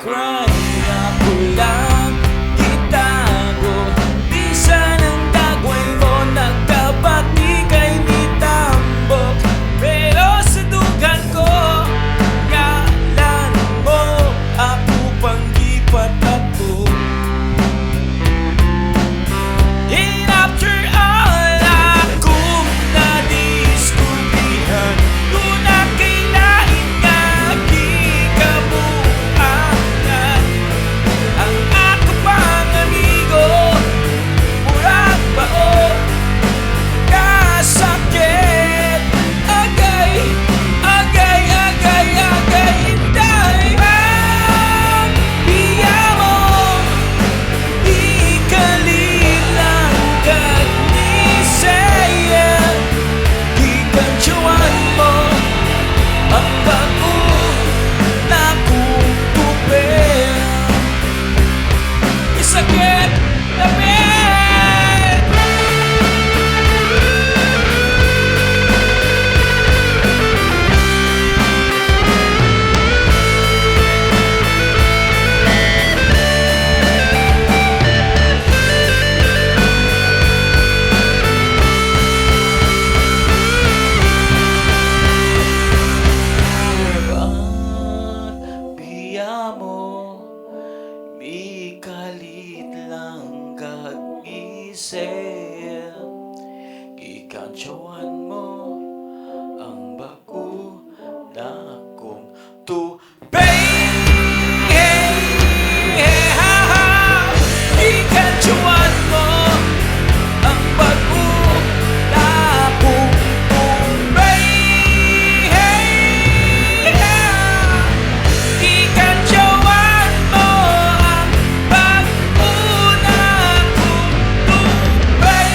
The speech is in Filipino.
cry, ako lang itago. Di sanang dagway mo nagkabati kay mitambok. Pero sa dugan ko, ngalan mo, ako pang ipatato. And after all, akong nadiskubrihan, doon na kailain nga gikabuangan. Ang ako pang amigo, murag bao, kasakit. Agay, agay, agay, agay, inday. Ang biya mo, ikalilang kag ni saya. Gikansyawan mo ang bago na kutupin. Isakit na biya mo, mikalit lang kag isaya. Gikansyawan mo ang bago na kong tubig. Gikansyawan mo ang bago na kong tubig. Gikansyawan mo ang bago na kong tubig.